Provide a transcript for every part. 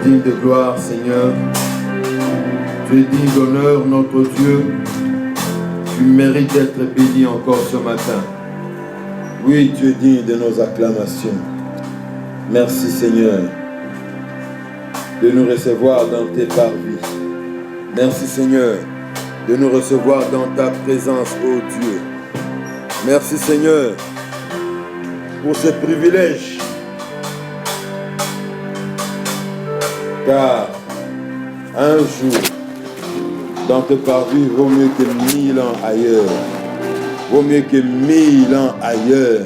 digne de gloire, Seigneur. Tu es digne d'honneur, notre Dieu. Tu mérites d'être béni encore ce matin. Oui, tu es digne de nos acclamations. Merci, Seigneur, de nous recevoir dans tes parvis. Merci, Seigneur, de nous recevoir dans ta présence, ô Dieu. Merci, Seigneur, pour ce privilège. Car un jour, dans tes parvis, vaut mieux que 1000 ans ailleurs. Vaut mieux que 1000 ans ailleurs.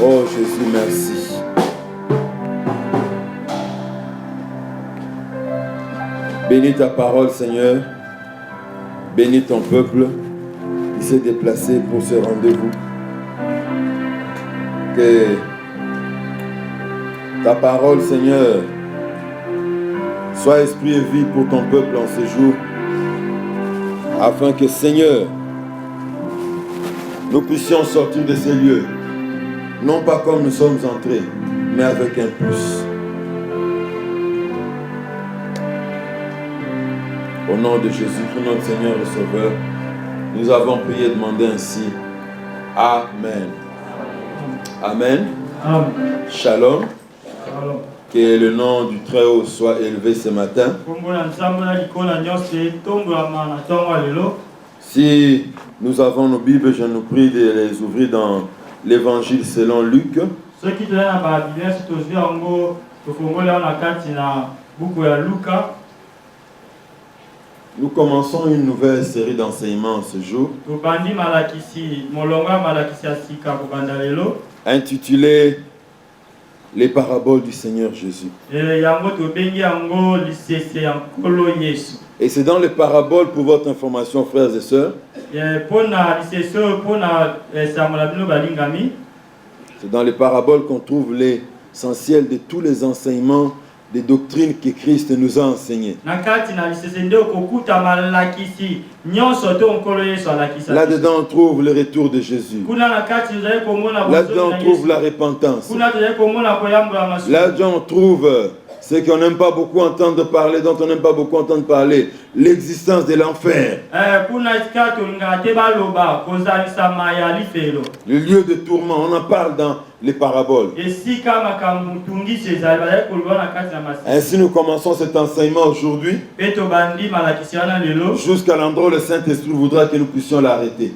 Oh Jésus, merci. Bénis ta parole, Seigneur. Bénis ton peuple qui s'est déplacé pour ce rendez-vous. Que ta parole, Seigneur, soit esprit et vie pour ton peuple en ce jour. Afin que, Seigneur, nous puissions sortir de ces lieux, non pas comme nous sommes entrés, mais avec un plus. Au nom de Jésus, notre Seigneur et Sauveur, nous avons prié et demandé ainsi. Amen. Amen. Amen. Shalom. Shalom. Que le nom du Très-Haut soit élevé ce matin. Si nous avons nos Bibles, je nous prie de les ouvrir dans l'Évangile selon Luc. Nous commençons une nouvelle série d'enseignements ce jour, intitulée Les paraboles du Seigneur Jésus. Et c'est dans les paraboles, pour votre information, frères et sœurs, c'est dans les paraboles qu'on trouve l'essentiel de tous les enseignements, des doctrines que Christ nous a enseignées. Là-dedans, on trouve le retour de Jésus. Là-dedans, on trouve la repentance. Là-dedans, on trouve ce qu'on n'aime pas beaucoup entendre parler, dont on n'aime pas beaucoup entendre parler, l'existence de l'enfer. Le lieu de tourment, on en parle dans les paraboles. Ainsi nous commençons cet enseignement aujourd'hui jusqu'à l'endroit où le Saint-Esprit voudra que nous puissions l'arrêter.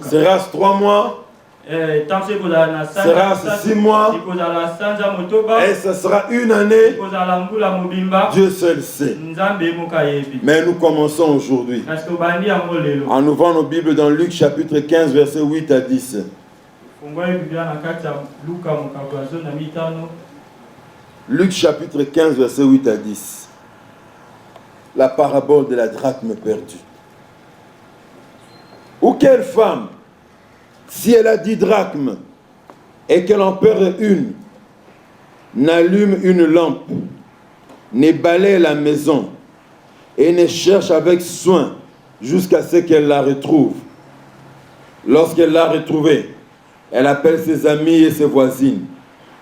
Sera-ce 3 mois? Sera-ce 6 mois? Et ce sera 1 année? Dieu seul sait. Mais nous commençons aujourd'hui en ouvrant nos Bibles dans Luc chapitre 15 versets 8 à 10. Luc chapitre 15 verset 8 à 10. La parabole de la drachme perdue. Ou quelle femme, si elle a 10 drachmes et qu'elle en perd une, n'allume une lampe, ne balaye la maison et ne cherche avec soin jusqu'à ce qu'elle la retrouve. Lorsqu'elle l'a retrouvée, elle appelle ses amis et ses voisines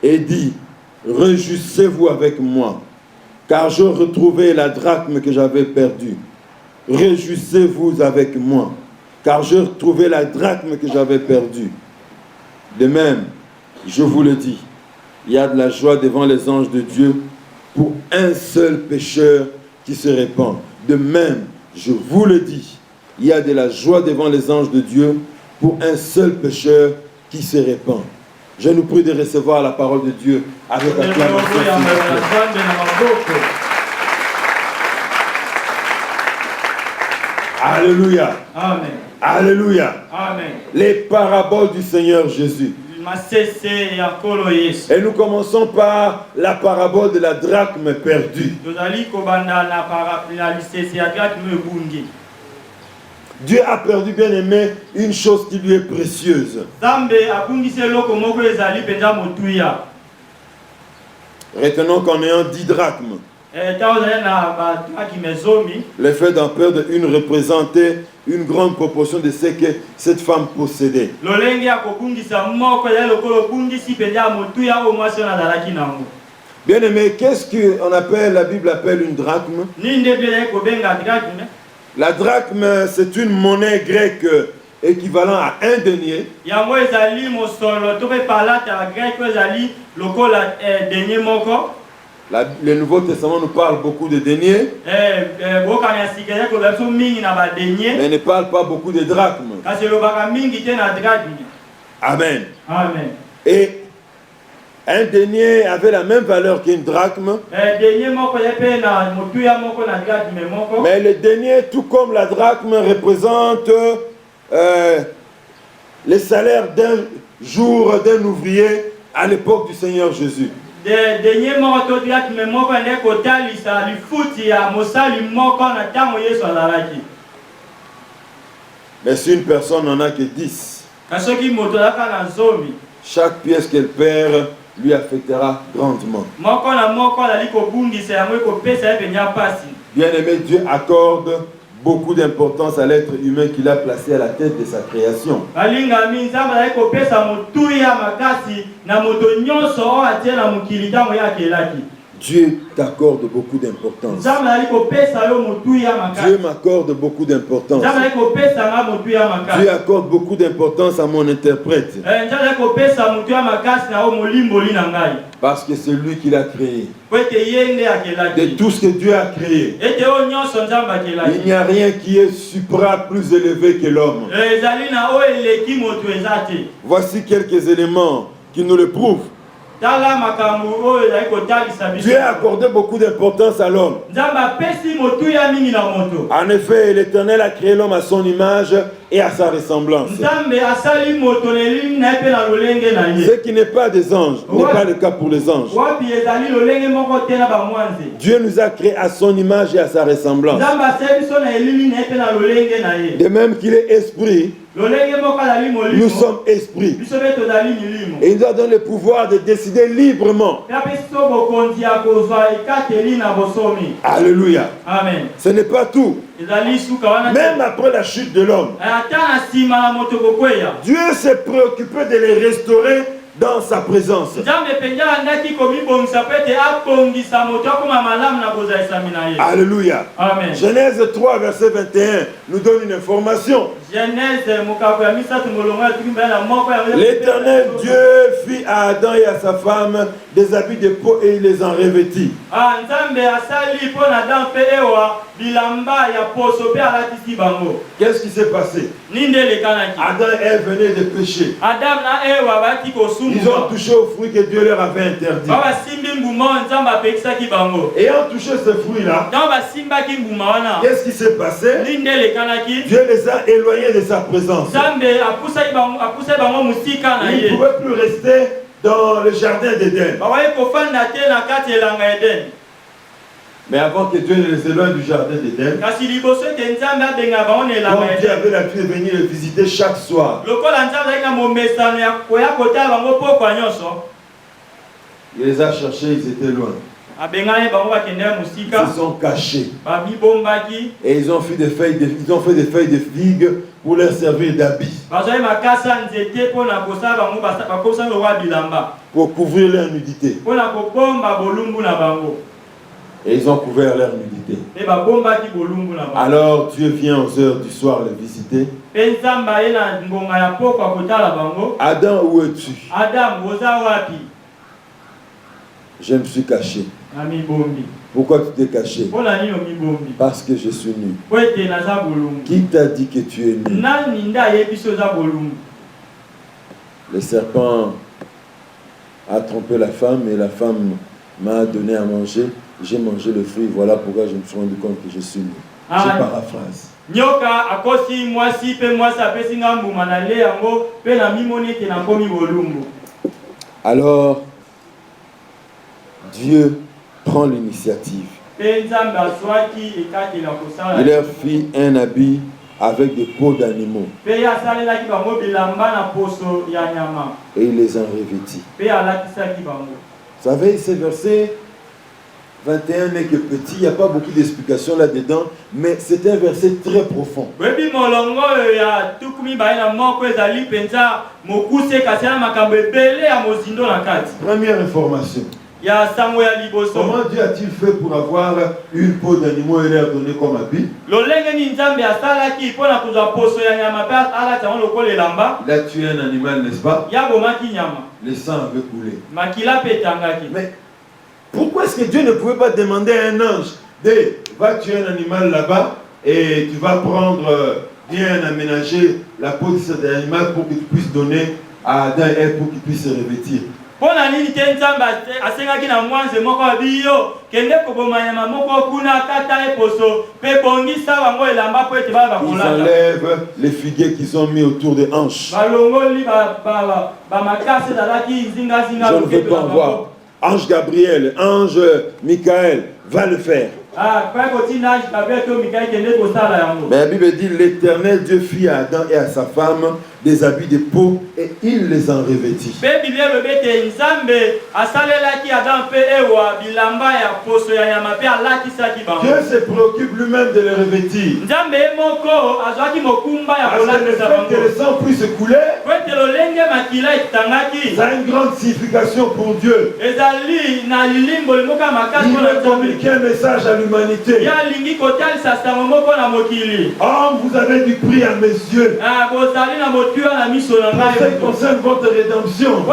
et dit: réjouissez-vous avec moi, car j'ai retrouvé la drachme que j'avais perdue. Réjouissez-vous avec moi, car j'ai retrouvé la drachme que j'avais perdue. De même, je vous le dis, il y a de la joie devant les anges de Dieu pour un seul pécheur qui se répand. De même, je vous le dis, il y a de la joie devant les anges de Dieu pour un seul pécheur qui se répand. Je nous prie de recevoir la parole de Dieu avec acclamation. Alléluia. Amen. Alléluia. Amen. Les paraboles du Seigneur Jésus. Et nous commençons par la parabole de la drachme perdue. Dieu a perdu, bien aimé, une chose qui lui est précieuse. Retenons qu'en ayant 10 drachmes, le fait d'en perdre une représentait une grande proportion de ce que cette femme possédait. Bien aimé, qu'est-ce qu'on appelle, la Bible appelle une drachme? La drachme, c'est une monnaie grecque équivalent à un denier. Le Nouveau Testament nous parle beaucoup de deniers, mais ne parle pas beaucoup de drachmes. Amen. Amen. Et un denier avait la même valeur qu'une drachme. Mais le denier, tout comme la drachme, représente le salaire d'un jour d'un ouvrier à l'époque du Seigneur Jésus. Mais si une personne n'en a que 10, chaque pièce qu'elle perd lui affectera grandement. Bien aimé, Dieu accorde beaucoup d'importance à l'être humain qu'il a placé à la tête de sa création. Dieu t'accorde beaucoup d'importance. Dieu m'accorde beaucoup d'importance. Dieu accorde beaucoup d'importance à mon interprète. Parce que c'est lui qui l'a créé. De tout ce que Dieu a créé, il n'y a rien qui est supra plus élevé que l'homme. Voici quelques éléments qui nous le prouvent. Dieu a accordé beaucoup d'importance à l'homme. En effet, l'Éternel a créé l'homme à son image et à sa ressemblance. Ce qui n'est pas des anges n'est pas le cas pour les anges. Dieu nous a créés à son image et à sa ressemblance. De même qu'il est esprit, nous sommes esprits. Et il nous a donné le pouvoir de décider librement. Alléluia. Amen. Ce n'est pas tout. Même après la chute de l'homme, Dieu s'est préoccupé de les restaurer dans sa présence. Alléluia. Amen. Genèse 3, verset 21 nous donne une information. L'Éternel Dieu fit à Adam et à sa femme des habits de peau et il les en revêtit. Qu'est-ce qui s'est passé? Adam et Ève venaient de pécher. Ils ont touché au fruit que Dieu leur avait interdit. Et ont touché ce fruit-là. Qu'est-ce qui s'est passé? Dieu les a éloignés de sa présence. Ils ne pouvaient plus rester dans le jardin d'Éden. Mais avant que Dieu ne les éloigne du jardin d'Éden, quand Dieu avait l'habitude de venir les visiter chaque soir, il les a cherchés, ils étaient loin. Ils se sont cachés. Et ils ont fait des feuilles de figues pour leur servir d'habit. Pour couvrir leur nudité. Et ils ont couvert leur nudité. Alors Dieu vient aux heures du soir les visiter. Adam, où es-tu? Je me suis caché. Pourquoi tu t'es caché? Parce que je suis nu. Qui t'a dit que tu es nu? Le serpent a trompé la femme et la femme m'a donné à manger. J'ai mangé le fruit, voilà pourquoi je me suis rendu compte que je suis nu. Je paraphrase. Alors, Dieu prend l'initiative. Il leur fit un habit avec des peaux d'animaux. Et il les en revêtit. Vous savez, ces versets 21 n'est que petit, il n'y a pas beaucoup d'explications là-dedans, mais c'est un verset très profond. Première information. Comment Dieu a-t-il fait pour avoir une peau d'animaux et leur donner comme habit? Il a tué un animal, n'est-ce pas? Le sang avait coulé. Mais pourquoi est-ce que Dieu ne pouvait pas demander à un ange de va tuer un animal là-bas et tu vas prendre bien aménager la peau de cet animal pour que tu puisses donner à Adam et Ève pour qu'il puisse se revêtir? Ils enlèvent les figuiers qu'ils ont mis autour des hanches. Je ne veux pas en voir. Ange Gabriel, ange Michael va le faire. Mais la Bible dit l'Éternel Dieu fit à Adam et à sa femme des habits de peau et il les en revêtit. Dieu se préoccupe lui-même de les revêtir. Parce que le fait que le sang puisse couler, ça a une grande signification pour Dieu. Il veut communiquer un message à l'humanité. Oh, vous avez du prix à mes yeux. Pour ce qui concerne votre rédemption, ce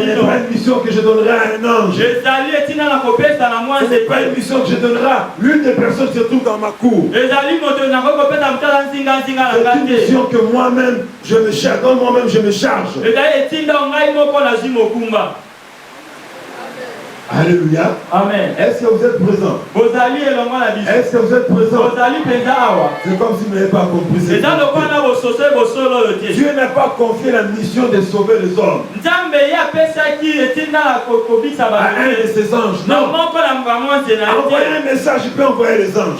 n'est pas une mission que je donnerai à un ange. Ce n'est pas une mission que je donnerai à l'une des personnes qui se trouve dans ma cour. C'est une mission que moi-même je me charge. Donc moi-même je me charge. Alléluia. Amen. Est-ce que vous êtes présent? Est-ce que vous êtes présent? C'est comme si vous n'avez pas compris. Dieu n'a pas confié la mission de sauver les hommes à un de ses anges. Non. Envoyer un message, il peut envoyer les anges.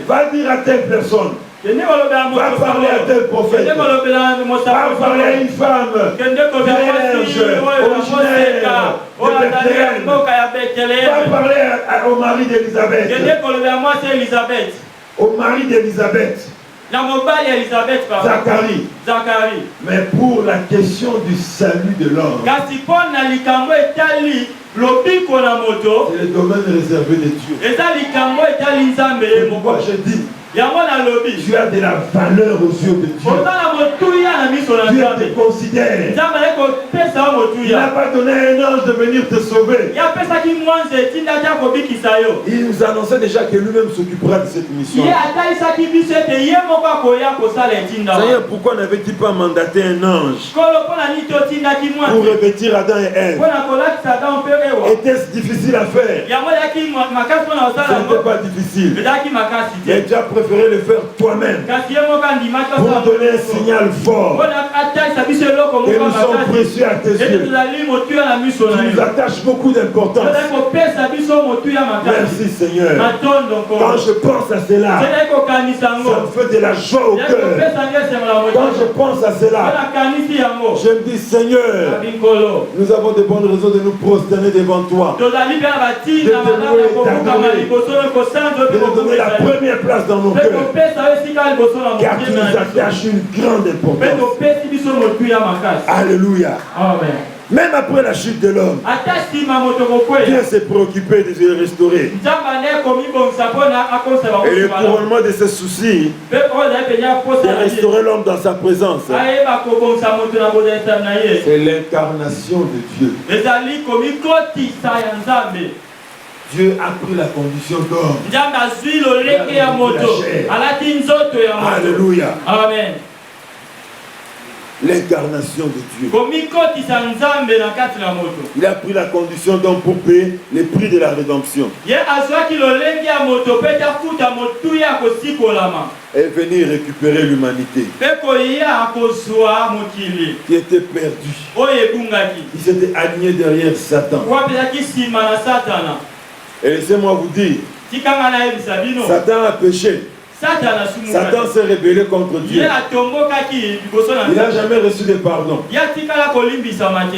Va dire à telle personne. Va parler à tel prophète. Va parler à une femme vierge, originaire de Bethléem. Va parler au mari d'Élisabeth. Au mari d'Élisabeth. Zacharie. Mais pour la question du salut de l'homme, c'est le domaine réservé de Dieu. C'est pourquoi je dis, tu as de la valeur aux yeux de Dieu. Dieu te considère. Il n'a pas donné à un ange de venir te sauver. Il nous annonçait déjà que lui-même s'occupera de cette mission. Seigneur, pourquoi n'avait-il pas mandaté un ange pour revêtir Adam et Ève? Était-ce difficile à faire? Ce n'était pas difficile. Mais tu as préféré le faire toi-même pour donner un signal fort que nous sommes précieux à tes yeux. Tu nous attaches beaucoup d'importance. Merci Seigneur. Quand je pense à cela, ça me fait de la joie au cœur. Quand je pense à cela, je me dis Seigneur, nous avons de bonnes raisons de nous prosterner devant toi, de te louer, de nous donner la première place dans nos cœurs, car tu nous attaches une grande importance. Alléluia. Amen. Même après la chute de l'homme, Dieu s'est préoccupé de le restaurer. Et le couronnement de ses soucis, de restaurer l'homme dans sa présence, c'est l'incarnation de Dieu. Dieu a pris la condition d'homme. Alléluia. Amen. L'incarnation de Dieu. Il a pris la condition d'homme pour payer le prix de la rédemption. Et venir récupérer l'humanité qui était perdue. Il s'était aligné derrière Satan. Et laissez-moi vous dire, Satan a péché. Satan s'est rebellé contre Dieu. Il n'a jamais reçu de pardon.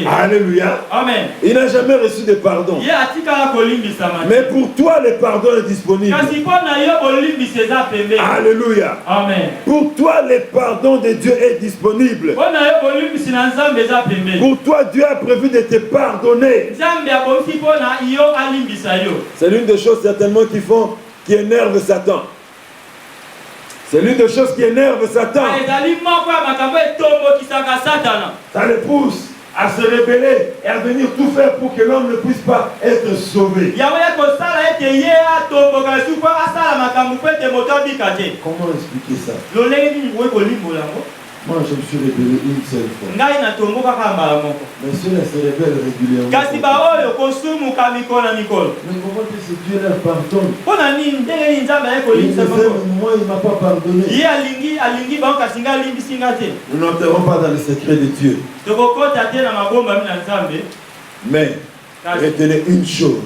Alléluia. Amen. Il n'a jamais reçu de pardon. Mais pour toi, le pardon est disponible. Alléluia. Amen. Pour toi, le pardon de Dieu est disponible. Pour toi, Dieu a prévu de te pardonner. C'est l'une des choses certainement qui énerve Satan. C'est l'une des choses qui énerve Satan. Ça le pousse à se rebeller et à venir tout faire pour que l'homme ne puisse pas être sauvé. Comment expliquer ça? Moi, je me suis rebellé une seule fois. Mais cela se rebelle régulièrement. Mais comment ce Dieu leur pardonne? Il me disait, moi, il ne m'a pas pardonné. Nous n'entrerons pas dans le secret de Dieu. Mais retenez une chose.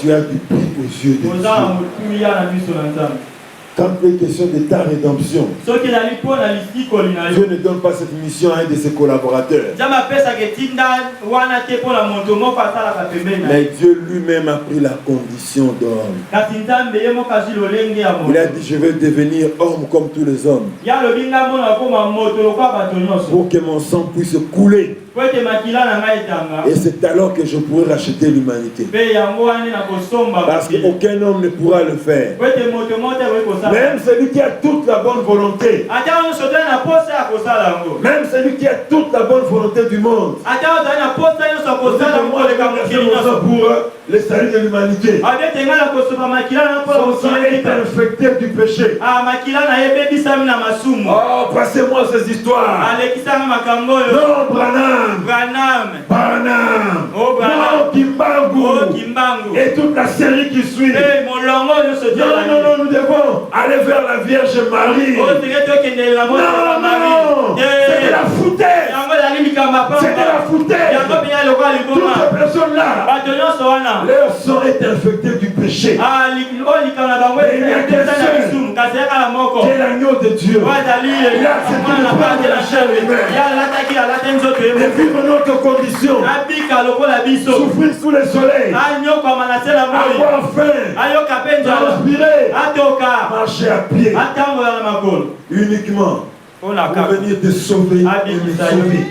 Tu as du prix aux yeux de Dieu. Quand il est question de ta rédemption, Dieu ne donne pas cette mission à un de ses collaborateurs. Mais Dieu lui-même a pris la condition d'homme. Il a dit, je vais devenir homme comme tous les hommes. Pour que mon sang puisse couler. Et c'est alors que je pourrai racheter l'humanité. Parce qu'aucun homme ne pourra le faire. Même celui qui a toute la bonne volonté. Même celui qui a toute la bonne volonté du monde. Pour le salut de l'humanité. Son sang est infecté du péché. Oh, passez-moi ces histoires. Non, Branham. Non, Kimbangu. Et toute la série qui suit. Non, nous devons aller vers la Vierge Marie. Non, c'est de la foutaise. C'est de la foutaise. Toutes ces personnes-là, leur sang est infecté du péché. Mais il n'y a qu'un seul qui est l'agneau de Dieu. Il a accepté de prendre la chair humaine et vivre notre condition. Souffrir sous le soleil. Avoir faim. Transpirer. Marcher à pied. Uniquement pour venir te sauver et me sauver.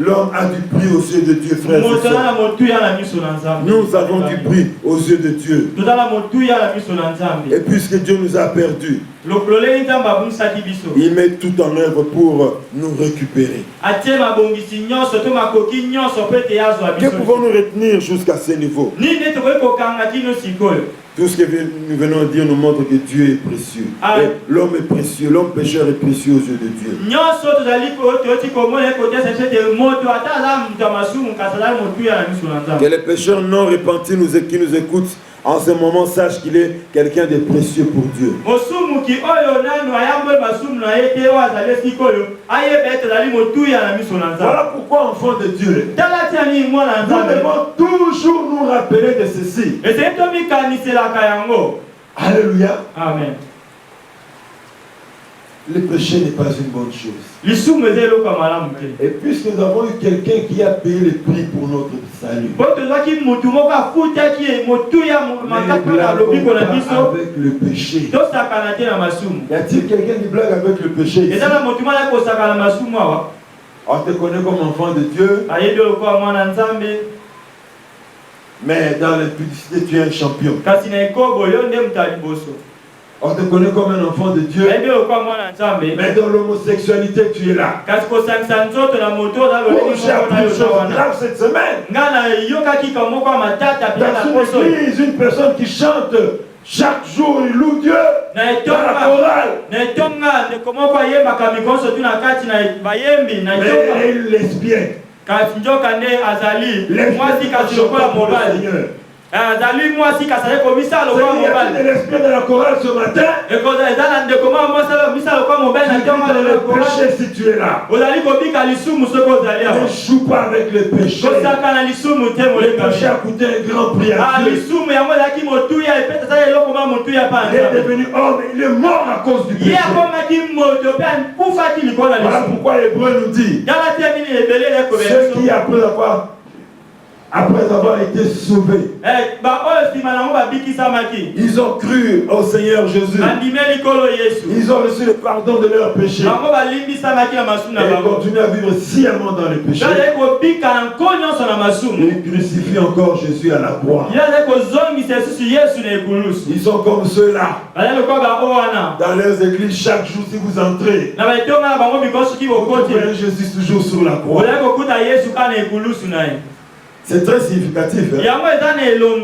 L'homme a du prix aux yeux de Dieu, frère et sœur. Nous avons du prix aux yeux de Dieu. Et puisque Dieu nous a perdus, il met tout en œuvre pour nous récupérer. Que pouvons-nous retenir jusqu'à ce niveau? Tout ce que nous venons de dire nous montre que Dieu est précieux. L'homme est précieux, l'homme pécheur est précieux aux yeux de Dieu. Que les pécheurs non repentis qui nous écoutent en ce moment sachent qu'il est quelqu'un de précieux pour Dieu. Voilà pourquoi, enfants de Dieu, nous devons toujours nous rappeler de ceci. Alléluia. Amen. Le péché n'est pas une bonne chose. Et puisque nous avons eu quelqu'un qui a payé le prix pour notre salut, avec le péché. Y a-t-il quelqu'un qui blague avec le péché ici? On te connaît comme enfant de Dieu, mais dans l'impudicité tu es un champion. On te connaît comme un enfant de Dieu, mais dans l'homosexualité tu es là. Oh, j'ai appris une chose grave cette semaine. Dans une église, une personne qui chante chaque jour, il loue Dieu dans la chorale. Mais elle est lesbienne. Lesbienne, Il y a l'esprit de la chorale ce matin. Le péché, si tu es là, ne joue pas avec le péché. Le péché a coûté un grand prix à Dieu. Il est devenu homme, il est mort à cause du péché. Voilà pourquoi l'Hébreu nous dit, ceux qui après avoir été sauvés, ils ont cru au Seigneur Jésus. Ils ont reçu le pardon de leurs péchés. Et ils continuent à vivre sciemment dans le péché. Ils crucifient encore Jésus à la croix. Ils sont comme ceux-là. Dans leurs églises, chaque jour, si vous entrez, vous voyez Jésus toujours sur la croix. C'est très significatif. Hein?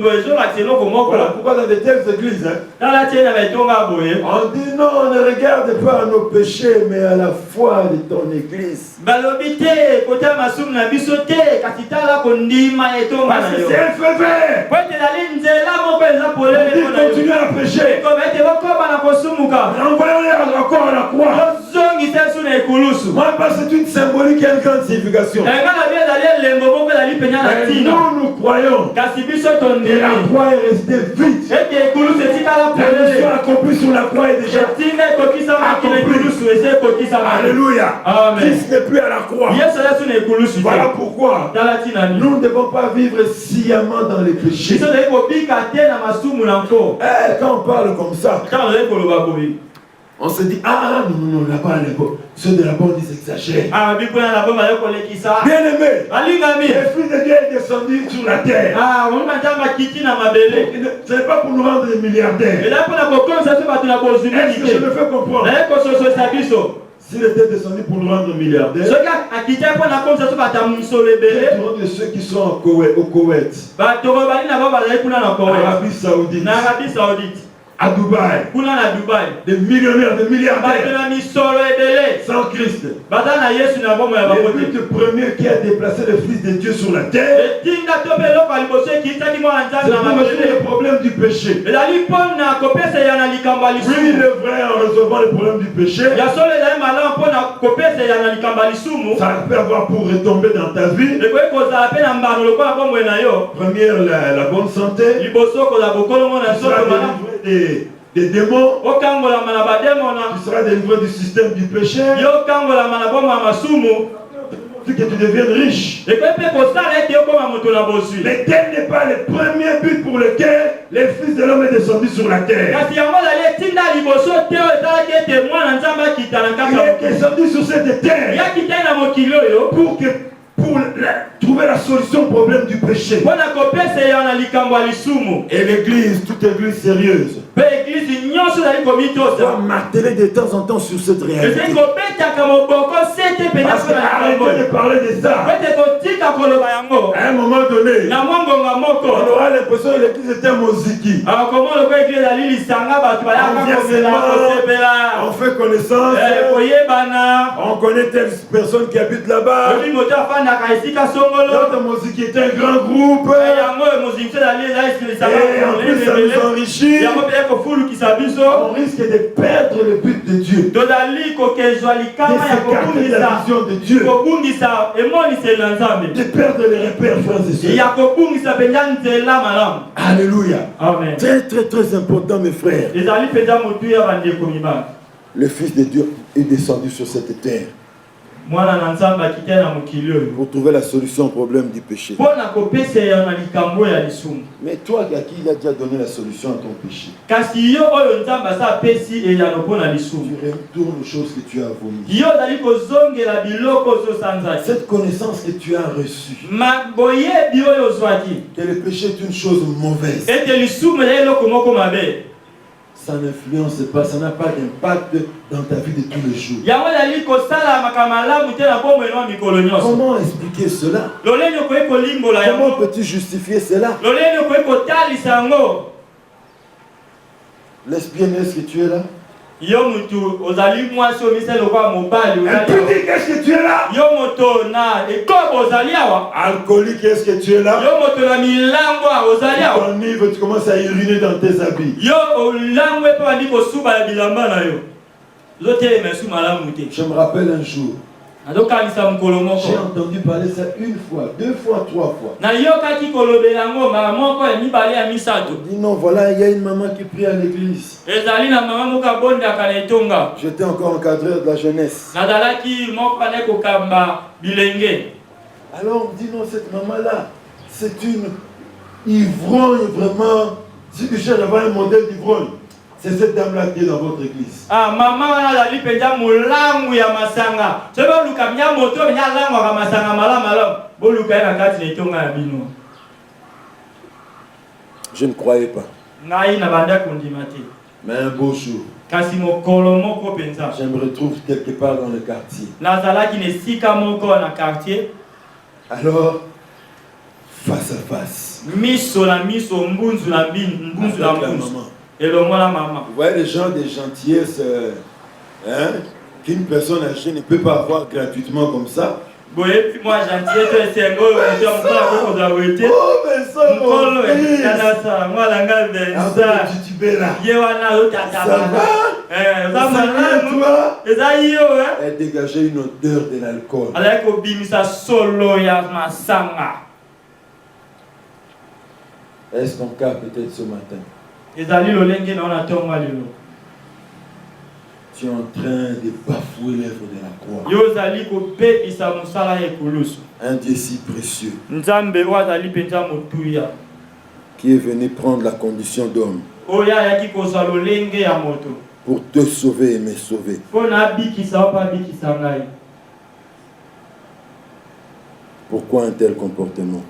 Voilà pourquoi dans de telles églises, on dit non, on ne regarde pas à nos péchés, mais à la foi de ton église. Parce que c'est un feu vert. On dit continuez à pécher. Envoyons-les encore à la croix. Moi, parce que c'est une symbolique qui a une grande signification. Nous croyons que la croix est restée vide. La mission accomplie sur la croix est déjà accomplie. Alléluia. Christ n'est plus à la croix. Voilà pourquoi nous ne devons pas vivre sciemment dans les péchés. Quand on parle comme ça, on se dit, ah non, là-bas, ceux de là-bas, ils exagèrent. Bien aimé, le Fils de Dieu est descendu sur la terre. Ce n'est pas pour nous rendre des milliardaires. Est-ce que je me fais comprendre? S'il était descendu pour nous rendre milliardaires, c'est de ceux qui sont au Koweït, Arabie Saoudite, à Dubaï, des millionnaires, des milliardaires, sans Christ. Le but premier qui a déplacé le Fils de Dieu sur la terre, c'est pour résoudre le problème du péché. Oui, il est vrai, en résolvant le problème du péché, ça peut avoir pour retomber dans ta vie. Première, la bonne santé. Tu seras délivré des démons. Tu seras délivré du système du péché. Que tu deviennes riche. Mais tel n'est pas le premier but pour lequel le Fils de l'homme est descendu sur la terre. Il est descendu sur cette terre pour trouver la solution au problème du péché. Et l'église, toute église sérieuse, doit marteler de temps en temps sur cette réalité. Parce qu'arrêtez de parler de ça. À un moment donné, on aura l'impression que l'église était un moziki. On fait connaissance, on connaît telle personne qui habite là-bas. Notre moziki est un grand groupe. Et en plus ça nous enrichit. On risque de perdre le but de Dieu, de s'écarter de la vision de Dieu, de perdre les repères, frères et sœurs. Alléluia. Amen. Très très très important, mes frères. Le Fils de Dieu est descendu sur cette terre pour trouver la solution au problème du péché. Mais toi, à qui il a déjà donné la solution à ton péché? Tu retournes aux choses que tu as vomies. Cette connaissance que tu as reçue, que le péché est une chose mauvaise, ça n'influence pas, ça n'a pas d'impact dans ta vie de tous les jours. Comment expliquer cela? Comment peux-tu justifier cela? Lesbienne, est-ce que tu es là? Un petit, qu'est-ce que tu es là? Alcoolique, qu'est-ce que tu es là? Tu commences à uriner dans tes habits. Je me rappelle un jour. J'ai entendu parler ça une fois, deux fois, trois fois. Dit non, voilà, il y a une maman qui prie à l'église. J'étais encore encadreur de la jeunesse. Alors on me dit non, cette maman-là, c'est une ivrogne vraiment. Si tu cherches à avoir un modèle d'ivrogne, c'est cette dame-là qui est dans votre église. Ah, maman, on a dit penja mulangu ya masanga. C'est pas le kamia moto, mais y'a langue à masanga malam. Boluka na kati ne tonga ya bino. Je ne croyais pas. Ngai na banda kondimati. Mais un beau jour, kasi mokolo moko penza, je me retrouve quelque part dans le quartier. Nazala qui ne sika moko na quartier. Alors, face à face. Miso la miso, mbunzu la mbunzu la mbunzu. Et le moi la maman. Vous voyez les gens des gentillesses qu'une personne âgée ne peut pas avoir gratuitement comme ça. Vous voyez, puis moi gentillesse, c'est un gros, oh, mais ça, mon fils. Moi, la gare de ça. Ça va? Elle dégageait une odeur de l'alcool. Est-ce ton cas peut-être ce matin? Tu es en train de bafouer l'œuvre de la croix. Un Dieu si précieux qui est venu prendre la condition d'homme pour te sauver et me sauver. Pourquoi un tel comportement?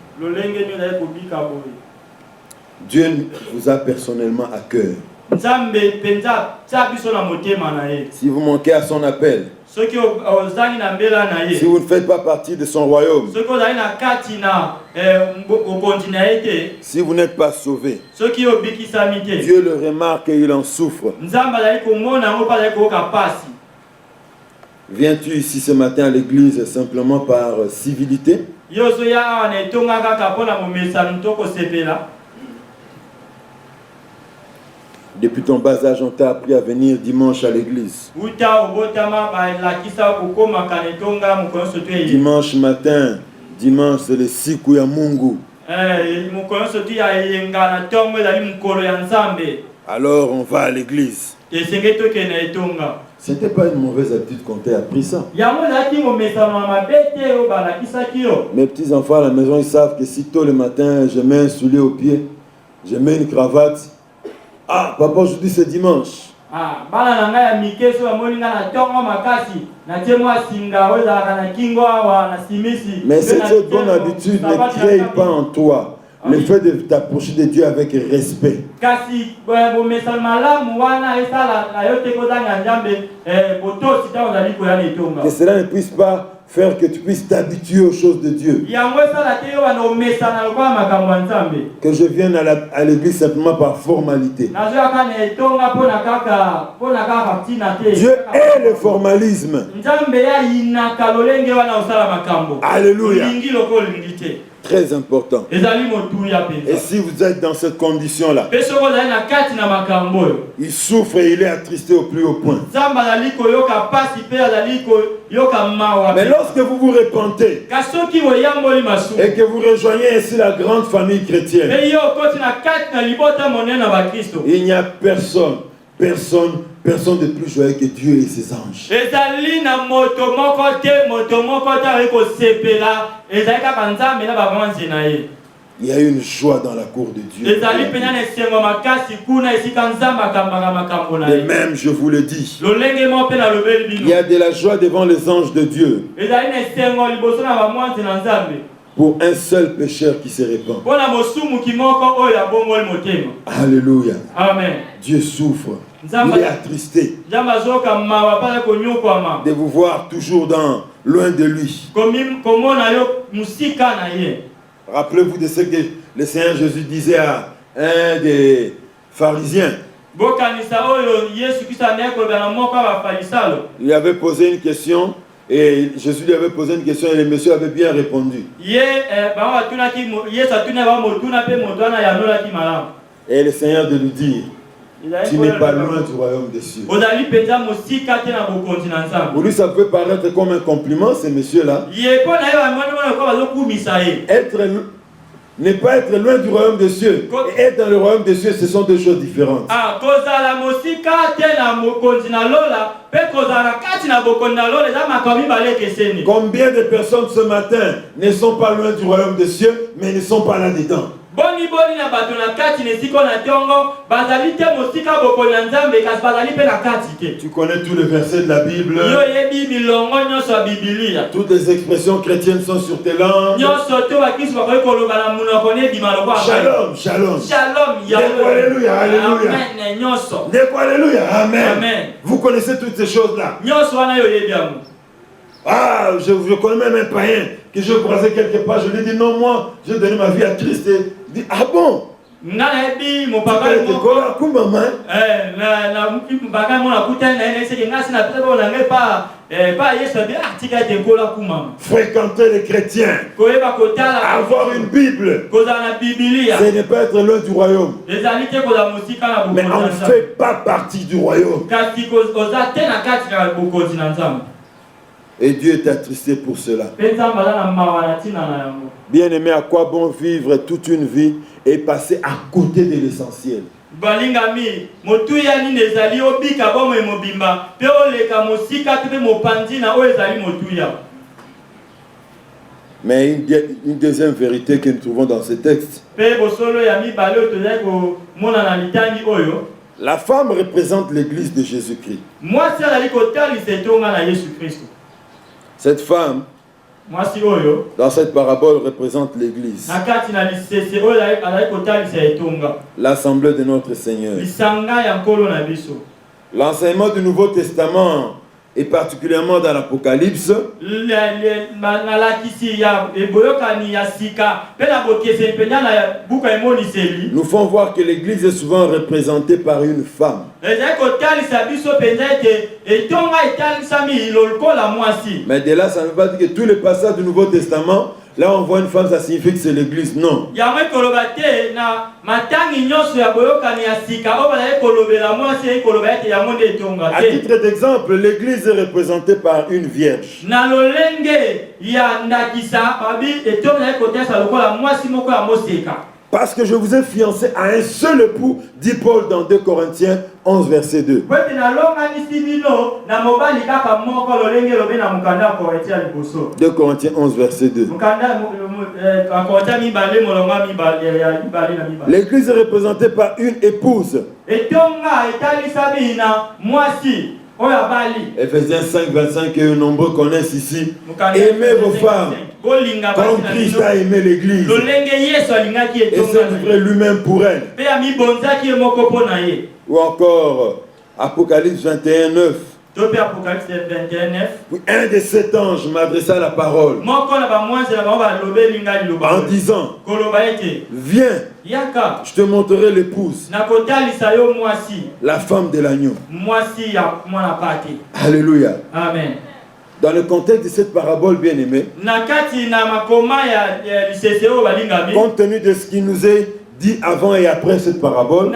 Dieu vous a personnellement à cœur. Si vous manquez à son appel, si vous ne faites pas partie de son royaume, si vous n'êtes pas sauvé, Dieu le remarque et il en souffre. Viens-tu ici ce matin à l'église simplement par civilité? Depuis ton bas âge, on t'a appris à venir dimanche à l'église. Dimanche matin, dimanche c'est le siku ya Mungu. Alors on va à l'église. C'était pas une mauvaise habitude qu'on t'ait appris ça. Mes petits enfants à la maison, ils savent que si tôt le matin, je mets un soulier au pied, je mets une cravate. Ah, papa, aujourd'hui c'est dimanche. Mais cette bonne habitude ne crée pas en toi le fait de t'approcher de Dieu avec respect. Que cela ne puisse pas faire que tu puisses t'habituer aux choses de Dieu. Que je vienne à l'église simplement par formalité. Dieu est le formalisme. Alléluia. Très important. Et si vous êtes dans cette condition-là, il souffre et il est attristé au plus haut point. Mais lorsque vous vous repentez et que vous rejoignez ainsi la grande famille chrétienne, il n'y a personne de plus joyeux que Dieu et ses anges. Il y a une joie dans la cour de Dieu. Et même, je vous le dis, il y a de la joie devant les anges de Dieu pour un seul pécheur qui se répand. Alléluia. Amen. Dieu souffre. Il est attristé de vous voir toujours loin de lui. Rappelez-vous de ce que le Seigneur Jésus disait à un des pharisiens. Il avait posé une question et Jésus lui avait posé une question et le monsieur avait bien répondu. Et le Seigneur de lui dire, tu n'es pas loin du royaume des cieux. Pour lui, ça peut paraître comme un compliment, ce monsieur-là. Ne pas être loin du royaume des cieux et être dans le royaume des cieux, ce sont deux choses différentes. Combien de personnes ce matin ne sont pas loin du royaume des cieux, mais ne sont pas là-dedans? Tu connais tous les versets de la Bible. Toutes les expressions chrétiennes sont sur tes langues. Shalom, shalom. Alléluia, alléluia. Alléluia, amen. Vous connaissez toutes ces choses-là. Ah, je connais même un païen que je croisais quelque part. Je lui ai dit non, moi, j'ai donné ma vie à Christ. Et il dit, ah bon? Fréquenter les chrétiens, avoir une Bible, ce n'est pas être loin du royaume. Mais on ne fait pas partie du royaume. Et Dieu est attristé pour cela. Bien aimé, à quoi bon vivre toute une vie et passer à côté de l'essentiel? Mais une deuxième vérité que nous trouvons dans ce texte. La femme représente l'église de Jésus-Christ. Cette femme, dans cette parabole, représente l'église. L'assemblée de notre Seigneur. L'enseignement du Nouveau Testament, et particulièrement dans l'Apocalypse, nous font voir que l'église est souvent représentée par une femme. Mais de là, ça ne veut pas dire que tous les passages du Nouveau Testament, là on voit une femme, ça signifie que c'est l'église. Non. À titre d'exemple, l'église est représentée par une vierge. Parce que je vous ai fiancé à un seul époux, dit Paul dans 2 Corinthiens 11, verset 2. 2 Corinthiens 11, verset 2. L'église est représentée par une épouse. Ephésiens 5, 25, que nombreux connaissent ici. Aimez vos femmes comme Christ a aimé l'église et s'est livré lui-même pour elle. Ou encore Apocalypse 21, 9. Puis un de sept anges m'adressa la parole en disant, viens, je te montrerai l'épouse, la femme de l'agneau. Alléluia. Amen. Dans le contexte de cette parabole, bien aimé, compte tenu de ce qui nous est dit avant et après cette parabole,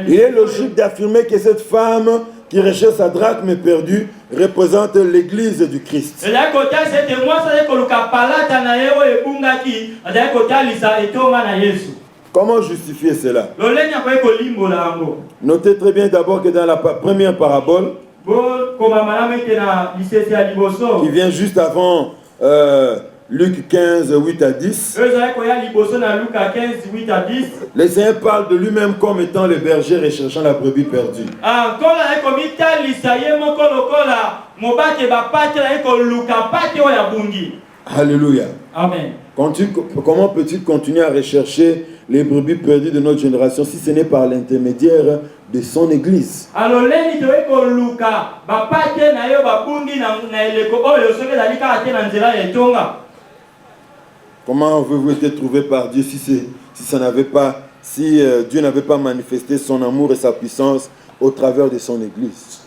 il est logique d'affirmer que cette femme qui recherche sa drachme perdue représente l'église du Christ. Comment justifier cela? Notez très bien d'abord que dans la première parabole, qui vient juste avant Luc 15, 8 à 10, le Seigneur parle de lui-même comme étant le berger recherchant la brebis perdue. Alléluia. Amen. Comment peut-il continuer à rechercher les brebis perdues de notre génération si ce n'est par l'intermédiaire de son église? Comment avez-vous été trouvé par Dieu si ça n'avait pas si Dieu n'avait pas manifesté son amour et sa puissance au travers de son église.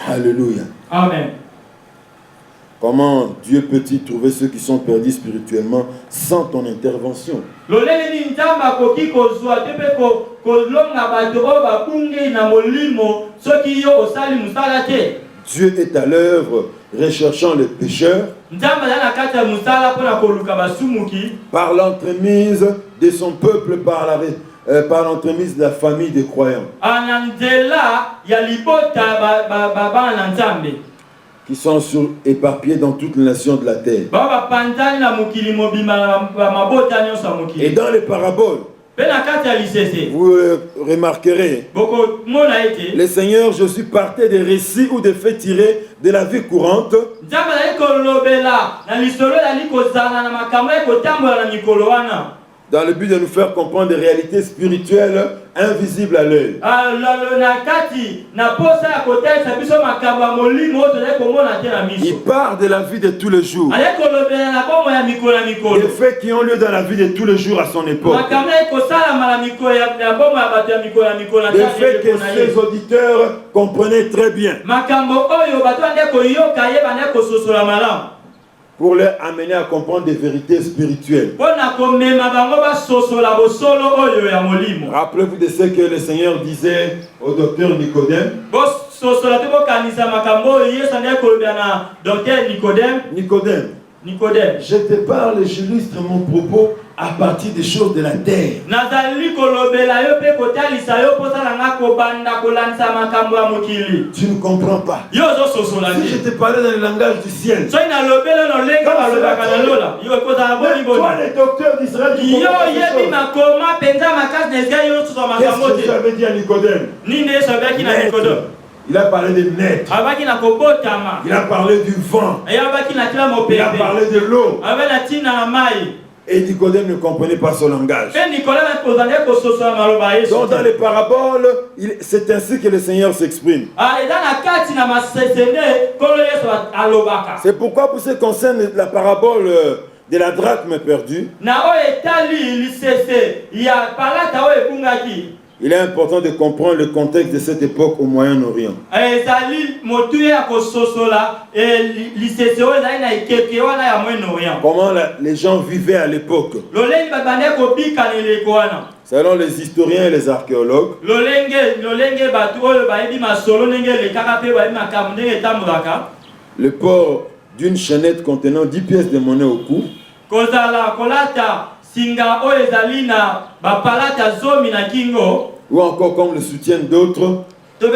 Alléluia. Amen. Comment Dieu peut-il trouver ceux qui sont perdus spirituellement sans ton intervention? Dieu est à l'œuvre recherchant les pécheurs par l'entremise de son peuple, par l'entremise de la famille des croyants qui sont éparpillés dans toutes les nations de la terre. Et dans les paraboles, vous remarquerez, le Seigneur Jésus partait des récits ou des faits tirés de la vie courante dans le but de nous faire comprendre des réalités spirituelles invisibles à l'œil. Il part de la vie de tous les jours. Des faits qui ont lieu dans la vie de tous les jours à son époque. Des faits que ses auditeurs comprenaient très bien. Pour les amener à comprendre des vérités spirituelles. Rappelez-vous de ce que le Seigneur disait au docteur Nicodème. Nicodème, je te parle et j'illustre mon propos à partir des choses de la terre. Tu ne comprends pas. Si je te parlais dans le langage du ciel, toi les docteurs d'Israël, qu'est-ce que tu avais dit à Nicodème? Il a parlé de naître. Il a parlé du vent. Il a parlé de l'eau. Et Nicodème ne comprenait pas son langage. Donc dans les paraboles, c'est ainsi que le Seigneur s'exprime. C'est pourquoi pour ce qui concerne la parabole de la drachme perdue, il est important de comprendre le contexte de cette époque au Moyen-Orient. Comment les gens vivaient à l'époque. Selon les historiens et les archéologues, le port d'une chaînette contenant 10 pièces de monnaie au cou ou encore comme le soutiennent d'autres, le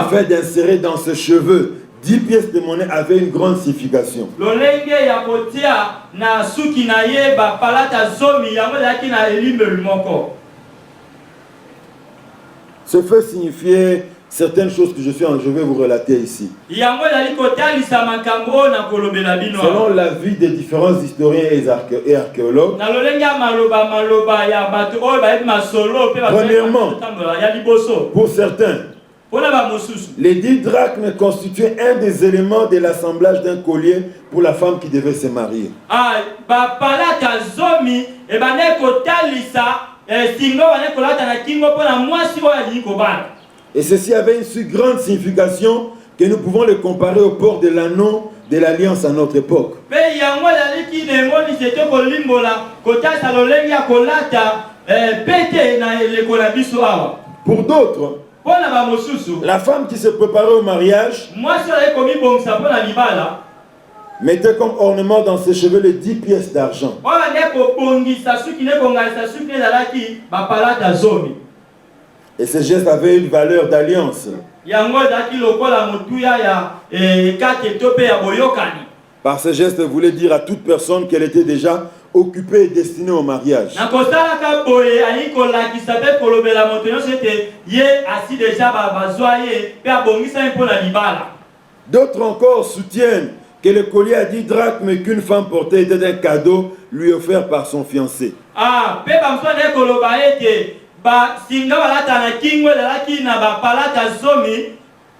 fait d'insérer dans ses cheveux 10 pièces de monnaie avait une grande signification. Ce fait signifiait certaines choses que je vais vous relater ici. Selon l'avis des différents historiens et archéologues, premièrement, pour certains, les 10 drachmes constituaient un des éléments de l'assemblage d'un collier pour la femme qui devait se marier. Et ceci avait une si grande signification que nous pouvons le comparer au port de l'anneau de l'alliance à notre époque. Pour d'autres, la femme qui se préparait au mariage mettait comme ornement dans ses cheveux les 10 pièces d'argent. Et ce geste avait une valeur d'alliance. Par ce geste, elle voulait dire à toute personne qu'elle était déjà occupée et destinée au mariage. D'autres encore soutiennent que le collier à 10 drachmes qu'une femme portait était un cadeau lui offert par son fiancé.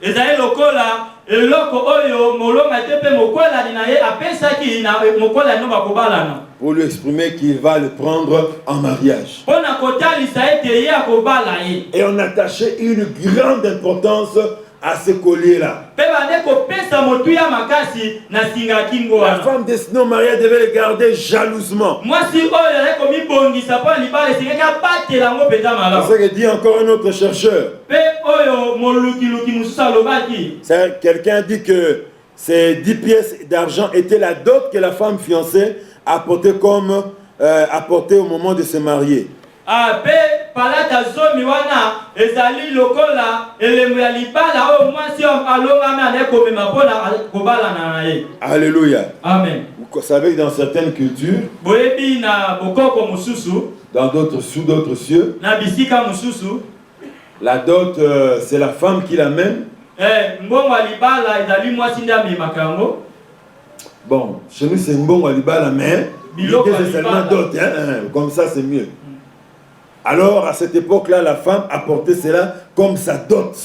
ezali lokola eloko oyo molonga te pe mokola dinaye apesa ki na mokola no bakobalana pour lui exprimer qu'il va le prendre en mariage. pona kotalisa ete ye akobala ye Et on attachait une grande importance à ce collier-là. pe bande kopesa motu ya makasi na singa kingo La wana femme destinée au mariage devait le garder jalousement. mwasi oyo azali komibongisa mpo libala esengaki abatela yango mpenza C'est malamu ce que dit encore un autre chercheur. pe oyo molukiluki mosusu alobaki Quelqu'un dit que ces 10 pièces d'argent étaient la dot que la femme fiancée apportait apportait au moment de se marier. pe palata zomi wana ezali lokola elembo ya libala oyo mwasi alongami ane komema mpona kobalana na ye. Alléluia. Amen. Vous savez que dans certaines cultures, boyebi na bokoko mosusu dans d'autres sous d'autres cieux, na bisika mosusu la dot c'est la femme qui l'amène. mbongo ya libala ezali mwasi nde amemaka yango. Bon, chez nous c'est mbongo ya libala mais l'idée c'est seulement dot, comme ça c'est mieux. Alors à cette époque-là, la femme apportait cela comme sa dot.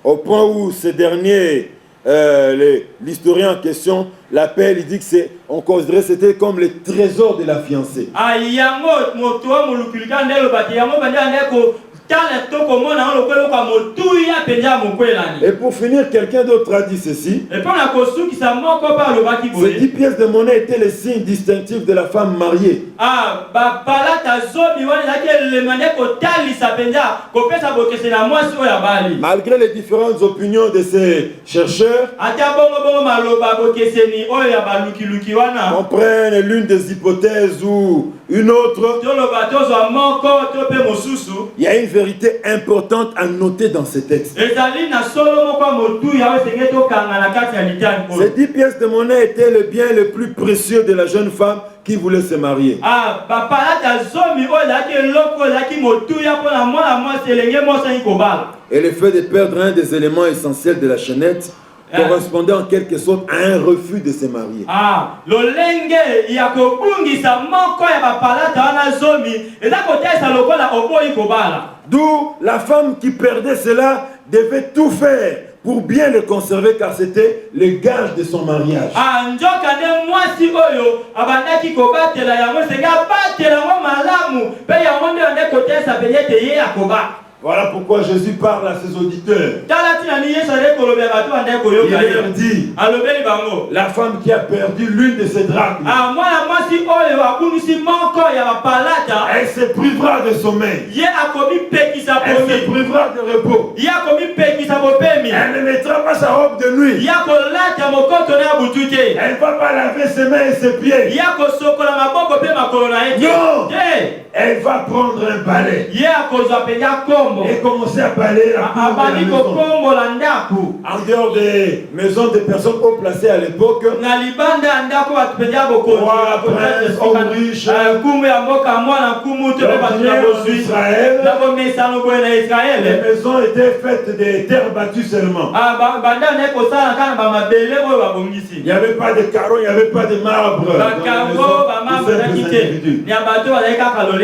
Au point où ce dernier, l'historien en question l'appelle, il dit que on considérait que c'était comme le trésor de la fiancée. Et pour finir, quelqu'un d'autre a dit ceci. Ces 10 pièces de monnaie étaient le signe distinctif de la femme mariée. Malgré les différentes opinions de ces chercheurs, comprennent l'une des hypothèses ou une autre, il y a une vérité importante à noter dans ce texte. Ces 10 pièces de monnaie étaient le bien le plus précieux de la jeune femme qui voulait se marier. Et le fait de perdre un des éléments essentiels de la chaînette correspondait en quelque sorte à un refus de se marier. D'où la femme qui perdait cela devait tout faire pour bien le conserver car c'était le gage de son mariage. Voilà pourquoi Jésus parle à ses auditeurs. Il leur dit, la femme qui a perdu l'une de ses drachmes, elle se privera de sommeil. Elle se privera de repos. Elle ne mettra pas sa robe de nuit. Elle ne va pas laver ses mains et ses pieds. Non! Elle va prendre un balai et commencer à balayer la cour de la maison. En dehors des maisons des personnes haut placées à l'époque, rois, princes, hommes riches, Israël, les maisons étaient faites de terre battue seulement. Il n'y avait pas de carreaux, il n'y avait pas de marbre.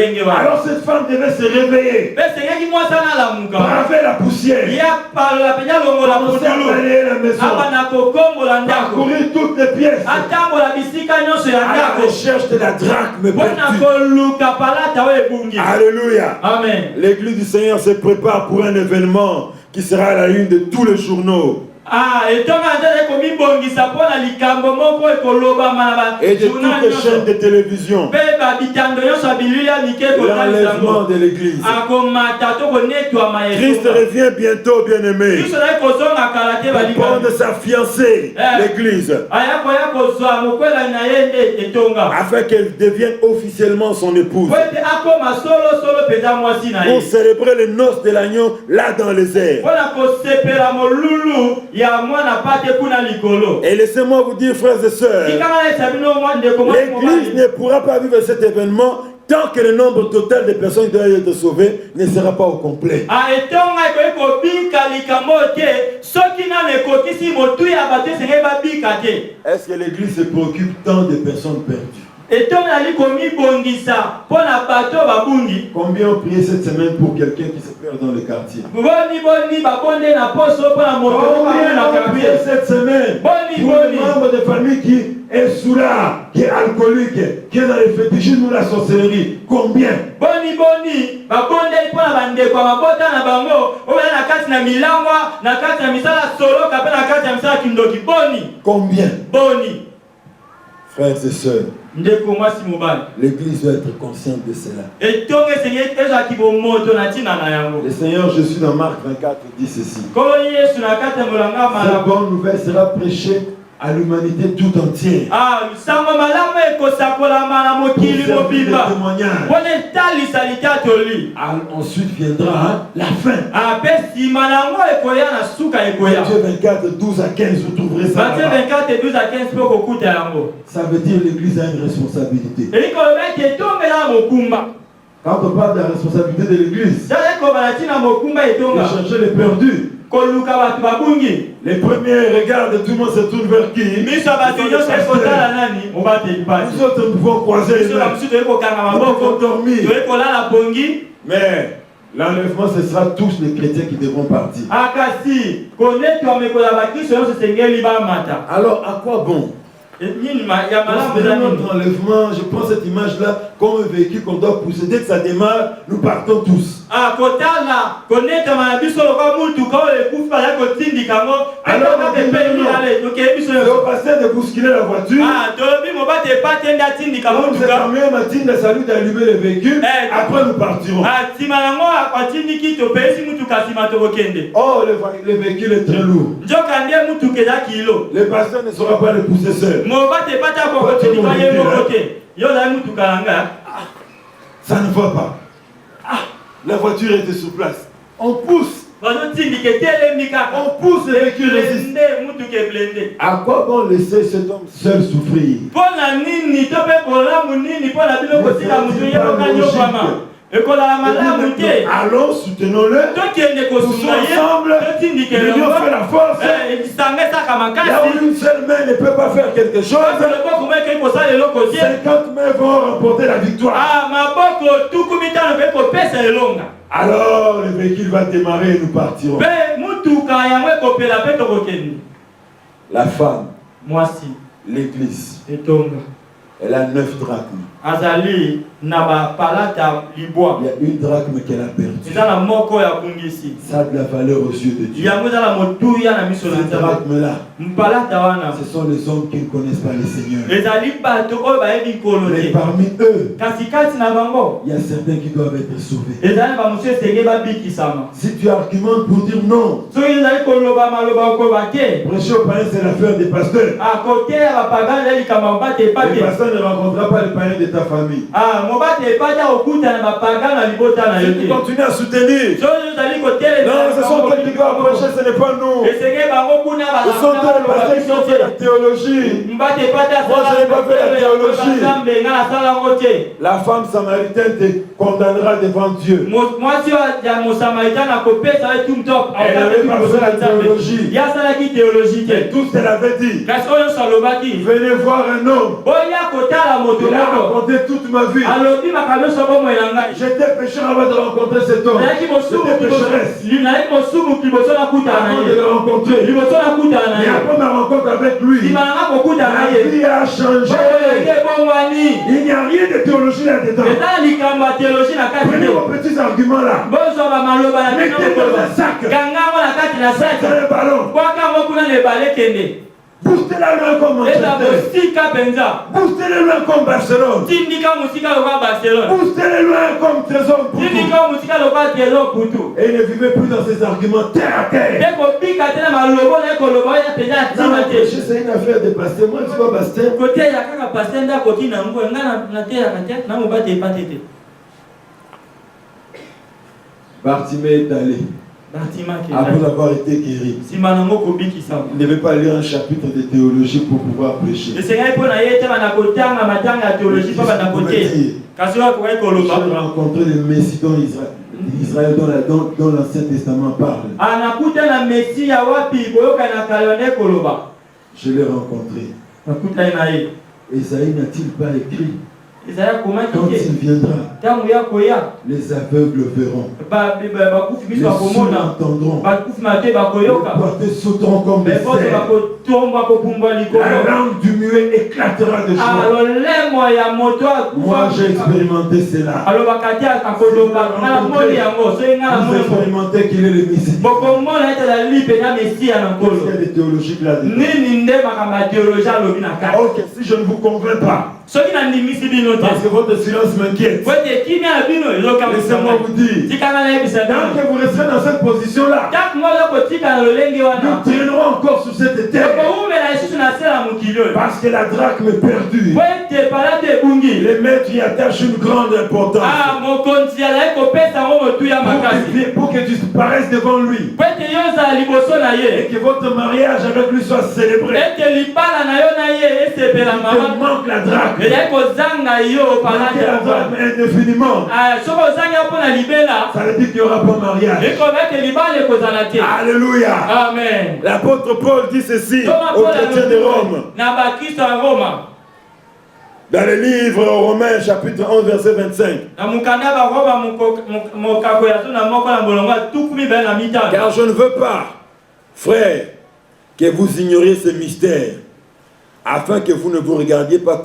Alors cette femme devait se réveiller, braver la poussière, commencer à balayer la maison, parcourir toutes les pièces à la recherche de la drachme perdue. Alléluia. Amen. L'église du Seigneur se prépare pour un événement qui sera à la une de tous les journaux. Et de toutes les chaînes de télévision. L'enlèvement de l'église. Christ revient bientôt, bien-aimé, pour prendre sa fiancée, l'église, afin qu'elle devienne officiellement son épouse, pour célébrer les noces de l'agneau là dans les airs. Et laissez-moi vous dire, frères et sœurs, l'église ne pourra pas vivre cet événement tant que le nombre total de personnes qui doivent être sauvées ne sera pas au complet. Est-ce que l'église se préoccupe tant de personnes perdues? Combien ont prié cette semaine pour quelqu'un qui se perd dans le quartier? Combien ont prié cette semaine pour un membre de famille qui est sourd, qui est alcoolique, qui est dans le fétichisme ou la sorcellerie? Combien? Combien? Frères et sœurs, l'Église doit être consciente de cela. Le Seigneur Jésus dans Marc 24 dit ceci: cette bonne nouvelle sera prêchée à l'humanité tout entière. Ensuite viendra la fin. Matthieu 24, 12 à 15, vous trouverez ça. Matthieu 24, 12 à 15, ça veut dire l'Église a une responsabilité. Quand on parle de la responsabilité de l'Église, de chercher les perdus. Les premiers regards de tout le monde se tournent vers qui? Nous autres nous pouvons croiser les mains. Nous pouvons dormir. Mais l'enlèvement, ce sera tous les chrétiens qui devront partir. Alors à quoi bon? Notre enlèvement, je prends cette image-là comme un véhicule qu'on doit pousser. Dès que ça démarre, nous partons tous. Alors, on passer de bousculer la voiture. Nous avons salut d'allumer le véhicule. Après, nous partirons. Oh, le véhicule est très lourd. Le pasteur ne saura pas le pousser seul. Ça ne va pas. La voiture était sur place. On pousse. On pousse le véhicule résiste. À quoi bon laisser cet homme seul souffrir? Allons, soutenons-le. Tous ensemble, l'union fait la force. Là où une seule main ne peut pas faire quelque chose, 50 mains vont remporter la victoire. Alors le véhicule va démarrer et nous partirons. La femme, l'Église, elle a 9 drachmes. Il y a une drachme qu'elle a perdue. Ça a de la valeur aux yeux de Dieu. Cette drachme-là, ce sont les hommes qui ne connaissent pas le Seigneur. Mais parmi eux, il y a certains qui doivent être sauvés. Si tu argumentes pour dire non, prêcher aux païens, c'est l'affaire des pasteurs. Le pasteur ne rencontrera pas les païens de ta famille. Si tu continues à soutenir, non, ce sont eux qui doivent prêcher, ce n'est pas nous. Ce sont eux les pasteurs qui ont fait la théologie. Moi, je n'ai pas fait la théologie. La femme samaritaine te condamnera devant Dieu. Elle n'avait pas fait la théologie. Et tous elle avait dit: venez voir un homme. Il a raconté toute ma vie. J'étais pécheur avant de rencontrer cet homme. J'étais pécheresse avant de le rencontrer. Et après ma rencontre avec lui, la vie a changé. Il n'y a rien de théologie là-dedans. Prenez vos petits arguments là. Mettez dans un sac. Dans le ballon. Boostez-la loin comme Manchester. Boostez-la loin comme Barcelone. Boostez-la loin comme Trésor Poutou. Et ne vivez plus dans ces arguments terre à terre. C'est une affaire de pasteur. Moi, je suis pas pasteur. Bartimée est allé. Après avoir été guéri, il ne devait pas lire un chapitre de théologie pour pouvoir prêcher. J'ai rencontré le Messie dont Israël dont l'Ancien Testament parle. Je l'ai rencontré. Esaïe n'a-t-il pas écrit? Quand Quand il viendra, les aveugles verront, les sourds entendront, les boiteux sauteront comme des cerfs, la langue du muet éclatera de joie. Moi j'ai expérimenté cela. Vous expérimentez qu'il est le Messie. Qu'est-ce qu'il y a de théologique là-dedans? Ok, si je ne vous convainc pas, parce que votre silence m'inquiète, laissez-moi vous dire, tant que vous resterez dans cette position-là, nous traînerons encore sur cette terre, parce que la drachme est perdue. Les maîtres y attachent une grande importance pour que tu paraisses devant lui et que votre mariage avec lui soit célébré. Il manque la drachme. La drachme indéfiniment. Ça veut dire qu'il n'y aura pas mariage. Alléluia. Amen. L'apôtre Paul dit ceci aux chrétiens de Rome. Dans le livre aux Romains, chapitre 11, verset 25. Car je ne veux pas, frères, que vous ignoriez ce mystère, afin que vous ne vous regardiez pas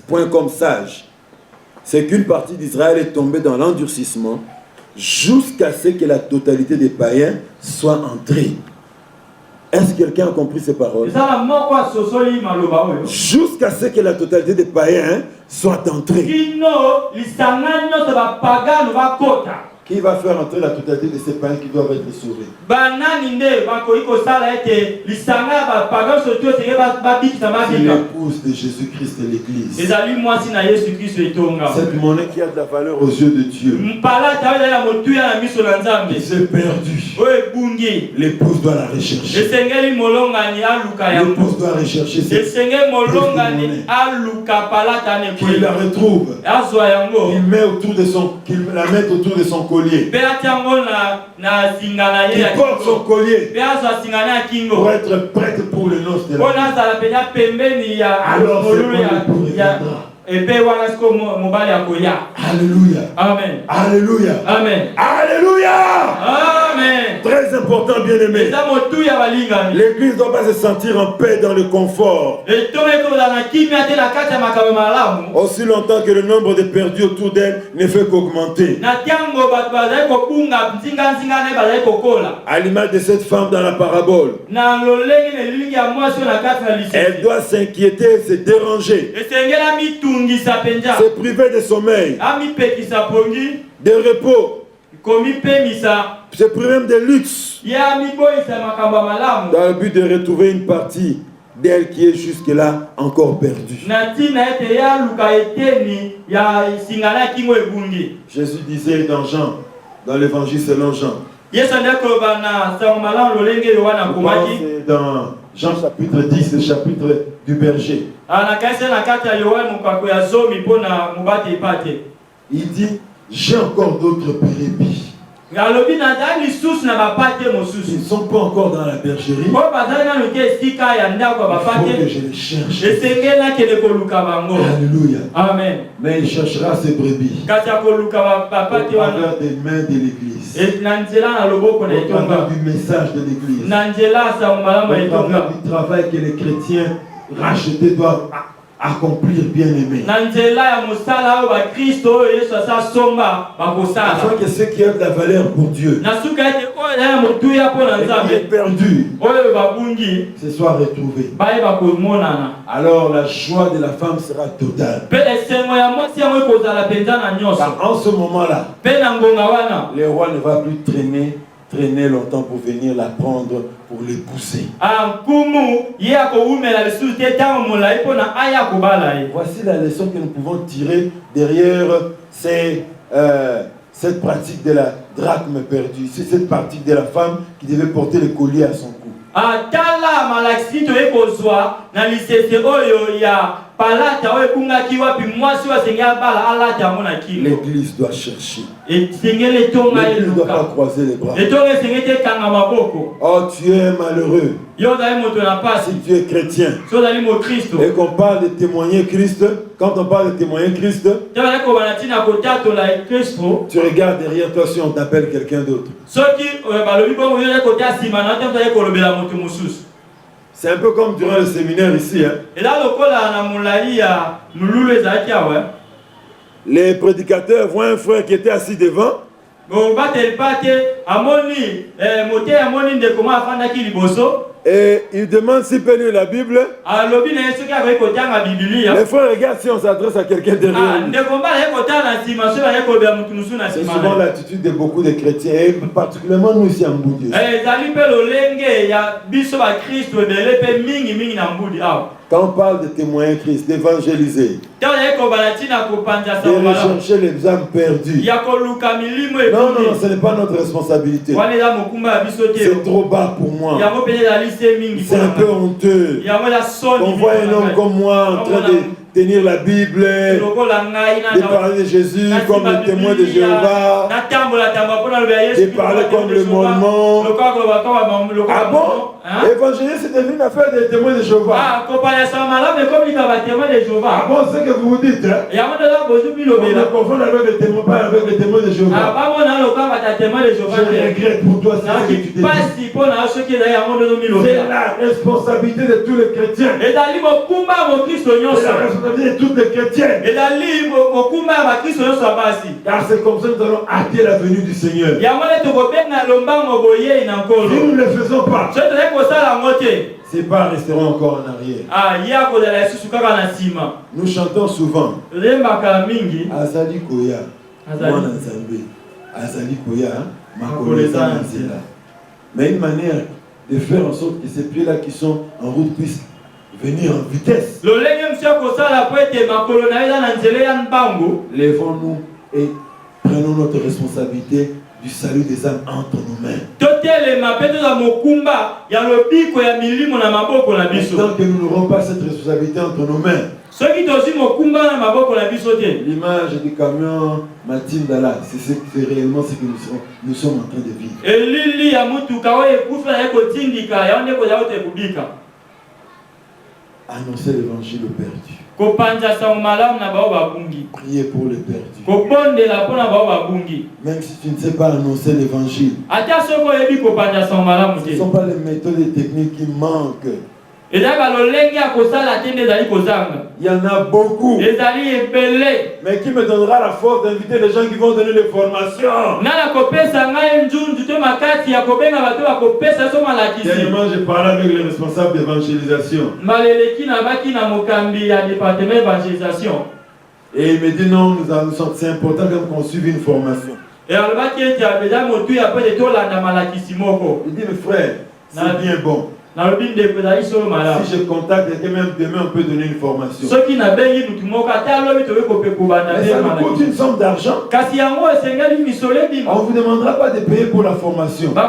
point comme sages. C'est qu'une partie d'Israël est tombée dans l'endurcissement jusqu'à ce que la totalité des païens soit entrée. Est-ce que quelqu'un a compris ces paroles? Jusqu'à ce que la totalité des païens soit entrée. Qui va faire entrer la totalité de ces païens qui doivent être sauvés? C'est l'épouse de Jésus-Christ et l'Église. Cette monnaie qui a de la valeur aux yeux de Dieu. Qui s'est perdue. L'épouse doit la rechercher. L'épouse doit rechercher cette monnaie. Qu'il la retrouve. Qu'il la mette autour de son collier. Il porte son collier pour être prête pour le noces de la alors c'est pour le Alléluia. Amen. Alléluia. Amen. Alléluia. Amen. Très important, bien aimé. L'église ne doit pas se sentir en paix dans le confort. Aussi longtemps que le nombre de perdus autour d'elle ne fait qu'augmenter. À l'image de cette femme dans la parabole. Elle doit s'inquiéter, se déranger. Se priver de sommeil, de repos, se priver même de luxe, dans le but de retrouver une partie d'elle qui est jusque-là encore perdue. Jésus disait dans Jean, dans l'évangile selon Jean, dans Jean chapitre 10, le chapitre du berger. Il dit, j'ai encore d'autres brebis. Ils ne sont pas encore dans la bergerie. Il faut que je les cherche. Alléluia. Amen. Mais il cherchera ses brebis au travers des mains de l'Église, au travers du message de l'Église, au travers du travail que les chrétiens rachetés doivent accomplir, bien aimé. Afin que ce qui a de la valeur pour Dieu et qui est perdu se soit retrouvé. Alors la joie de la femme sera totale. Car en ce moment-là, le roi ne va plus traîner longtemps pour venir la prendre, pour l'épouser. Voici la leçon que nous pouvons tirer derrière cette pratique de la drachme perdue. C'est cette pratique de la femme qui devait porter le collier à son cou. L'église doit chercher. L'église ne doit pas croiser les bras. Oh, tu es malheureux. Si tu es chrétien et qu'on parle de témoigner Christ, quand on parle de témoigner Christ, tu regardes derrière toi si on t'appelle quelqu'un d'autre. C'est un peu comme durant le séminaire ici. Les prédicateurs voient un frère qui était assis devant. Et il demande s'il peut lire la Bible. Les frères regardent si on s'adresse à quelqu'un derrière lui. C'est souvent l'attitude de beaucoup de chrétiens, et particulièrement nous ici en Boudi. Quand on parle de témoigner Christ, d'évangéliser, de rechercher les âmes perdues. Non, ce n'est pas notre responsabilité. C'est trop bas pour moi. C'est un peu honteux. On voit un homme comme moi en train de tenir la Bible, de parler de Jésus comme le témoin de Jéhovah, de parler comme le Mormon. Ah bon? Évangéliser, c'est devenu une affaire des témoins de Jéhovah. Ah bon, c'est ce que vous vous dites. On ne confond avec le témoin, pas avec le témoin de Jéhovah. Je regrette pour toi ce que tu dis. C'est la responsabilité de tous les chrétiens. C'est la responsabilité de toutes les chrétiennes. Car c'est comme ça que nous allons hâter la venue du Seigneur. Si nous ne le faisons pas, ces pas resteront encore en arrière. Nous chantons souvent Azali Koya, Mwana Nzambe, Azali Koya, Makoleza Nzela. Mais une manière de faire en sorte que ces pieds-là qui sont en route puissent venir en vitesse. Lèvons-nous et prenons notre responsabilité du salut des âmes entre nos mains. Tant que nous n'aurons pas cette responsabilité entre nos mains, l'image du camion Matin Dala, c'est réellement ce que nous sommes en train de vivre. Annoncer l'évangile au perdu. Prier pour les perdus. Même si tu ne sais pas annoncer l'évangile, ce ne sont pas les méthodes et techniques qui manquent. Il y en a beaucoup. Mais qui me donnera la force d'inviter les gens qui vont donner les formations? Dernièrement, j'ai parlé avec les responsables d'évangélisation. Et il me dit non, c'est important qu'on suive une formation. Il dit mais frère, c'est bien bon. Si je contacte quelqu'un, même demain, on peut donner une formation. Mais ça nous coûte une somme d'argent. On ne vous demandera pas de payer pour la formation. On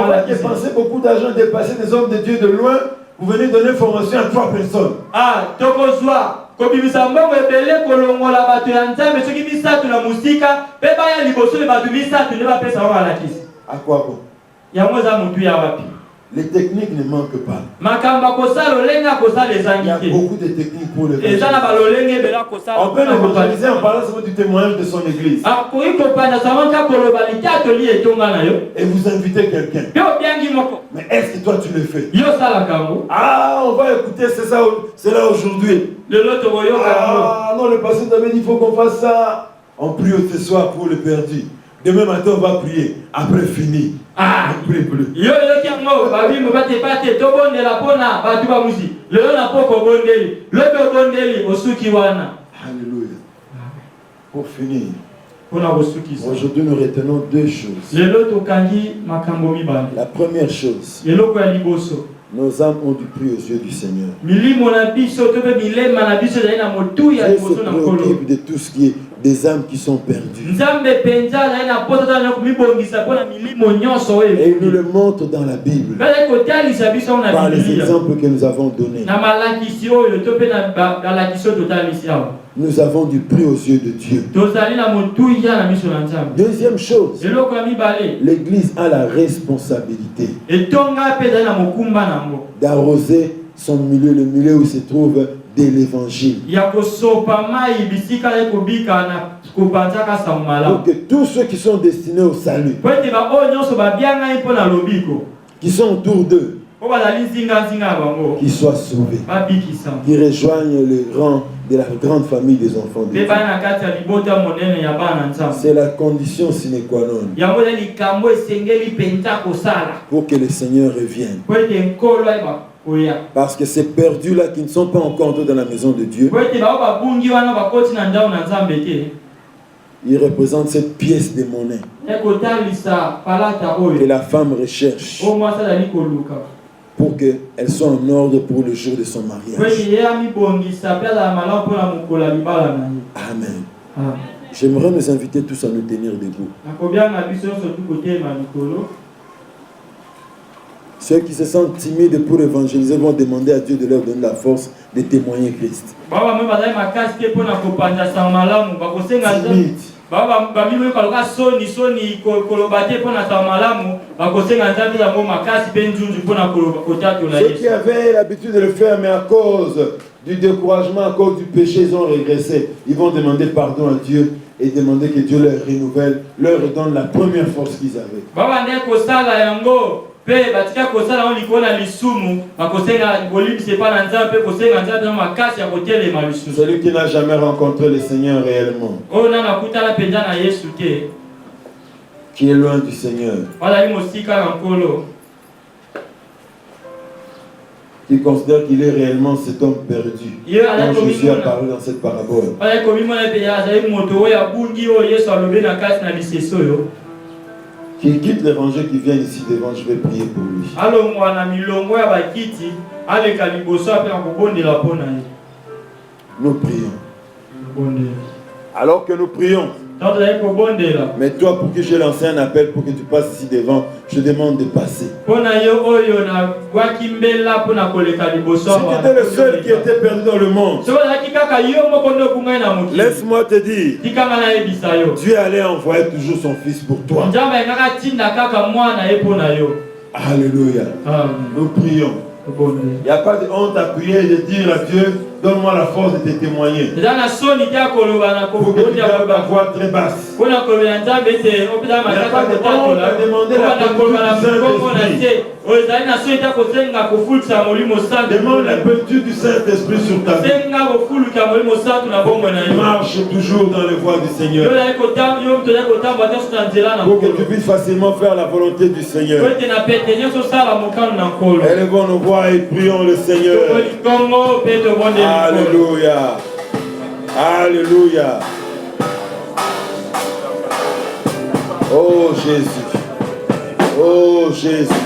va dépenser beaucoup d'argent, dépasser des hommes de Dieu de loin. Vous venez donner une formation à 3 personnes. À quoi bon? Les techniques ne manquent pas. Il y a beaucoup de techniques pour le faire. On peut l'évangéliser en parlant seulement du témoignage de son église. Et vous invitez quelqu'un. Mais est-ce que toi tu le fais? Ah, on va écouter, c'est là aujourd'hui. Ah non, le pasteur David, il faut qu'on fasse ça. On prie ce soir pour le perdu. Demain matin, on va prier. Après, fini. On prie plus. Alléluia. Pour finir, aujourd'hui, nous retenons 2 choses. La première chose, nos âmes ont du prix aux yeux du Seigneur. Dieu se préoccupe de tout ce qui est des âmes qui sont perdues. Et il nous le montre dans la Bible, par les exemples que nous avons donnés. Nous avons du prix aux yeux de Dieu. Deuxième chose, l'Église a la responsabilité d'arroser son milieu, le milieu où se trouve de l'Évangile. Pour que tous ceux qui sont destinés au salut, qui sont autour d'eux, qui soient sauvés, qui rejoignent le rang de la grande famille des enfants de Dieu. C'est la condition sine qua non pour que le Seigneur revienne. Parce que ces perdus-là qui ne sont pas encore entrés dans la maison de Dieu, ils représentent cette pièce de monnaie que la femme recherche pour qu'elle soit en ordre pour le jour de son mariage. Amen. J'aimerais nous inviter tous à nous tenir debout. Ceux qui se sentent timides pour évangéliser vont demander à Dieu de leur donner la force de témoigner Christ. Timide. Ceux qui avaient l'habitude de le faire, mais à cause du découragement, à cause du péché, ils ont régressé. Ils vont demander pardon à Dieu et demander que Dieu leur renouvelle, leur redonne la première force qu'ils avaient. Celui qui n'a jamais rencontré le Seigneur réellement, qui est loin du Seigneur, qui considère qu'il est réellement cet homme perdu, quand Jésus a parlé dans cette parabole, qui quitte l'évangile, qui vient ici devant, je vais prier pour lui. Nous prions. Alors que nous prions, mais toi, pour que je lance un appel pour que tu passes ici devant, je demande de passer. Si tu étais le seul qui était perdu dans le monde, laisse-moi te dire, Dieu allait envoyer toujours son Fils pour toi. Alléluia. Nous prions. Il n'y a pas de honte à prier et de dire à Dieu, donne-moi la force de te témoigner. Pour que tu gardes la voix très basse. Il n'y a pas de honte à demander la plénitude du Saint-Esprit sur ta vie. Marche toujours dans les voies du Seigneur. Pour que tu puisses facilement faire la volonté du Seigneur. Élevons nos voix et prions le Seigneur. Alléluia. Alléluia. Oh Jésus. Oh Jésus.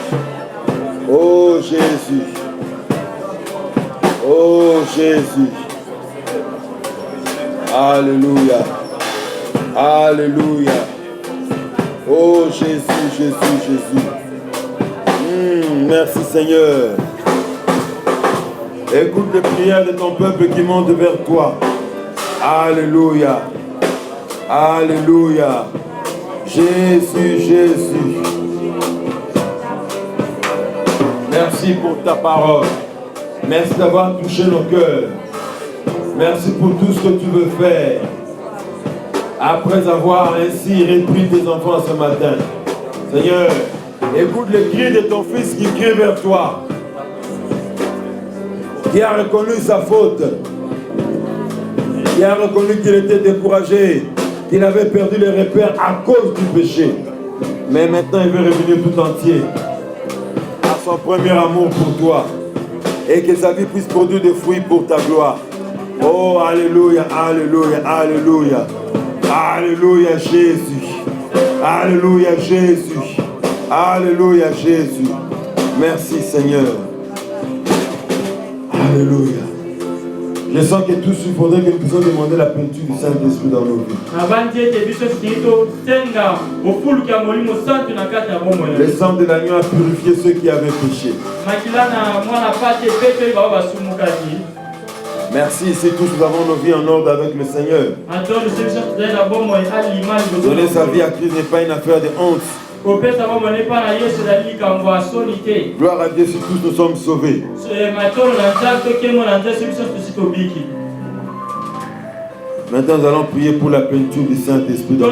Oh Jésus. Oh Jésus. Alléluia. Alléluia. Oh Jésus, Jésus, Jésus. Merci Seigneur. Écoute les prières de ton peuple qui monte vers toi. Alléluia. Alléluia. Jésus, Jésus. Merci pour ta parole. Merci d'avoir touché nos cœurs. Merci pour tout ce que tu veux faire. Après avoir ainsi repris tes enfants ce matin. Seigneur, écoute les cris de ton fils qui crie vers toi. Qui a reconnu sa faute. Qui a reconnu qu'il était découragé. Qu'il avait perdu les repères à cause du péché. Mais maintenant il veut revenir tout entier à son premier amour pour toi. Et que sa vie puisse produire des fruits pour ta gloire. Oh, alléluia, alléluia, alléluia. Alléluia Jésus. Alléluia Jésus. Alléluia Jésus. Merci Seigneur. Alléluia. Je sens que tous, il faudrait que nous puissions demander la peinture du Saint-Esprit dans nos vies. Le sang de l'agneau a purifié ceux qui avaient péché. Merci, c'est tous, nous avons nos vies en ordre avec le Seigneur. Donner sa vie à Christ n'est pas une affaire de honte. Gloire à Dieu si tous nous sommes sauvés. Maintenant, nous allons prier pour la peinture du Saint-Esprit. Ne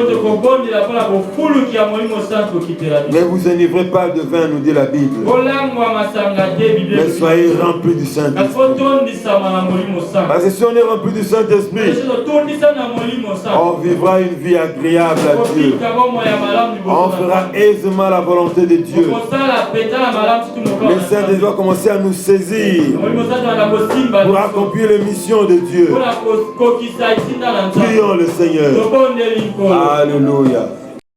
vous enivrez pas de vin, nous dit la Bible. Mais soyez remplis du Saint-Esprit. Parce que si on est rempli du Saint-Esprit, on vivra une vie agréable à Dieu. On fera aisément la volonté de Dieu. Le Saint-Esprit va commencer à nous saisir pour accomplir les missions de Dieu. Prions le Seigneur. Alléluia.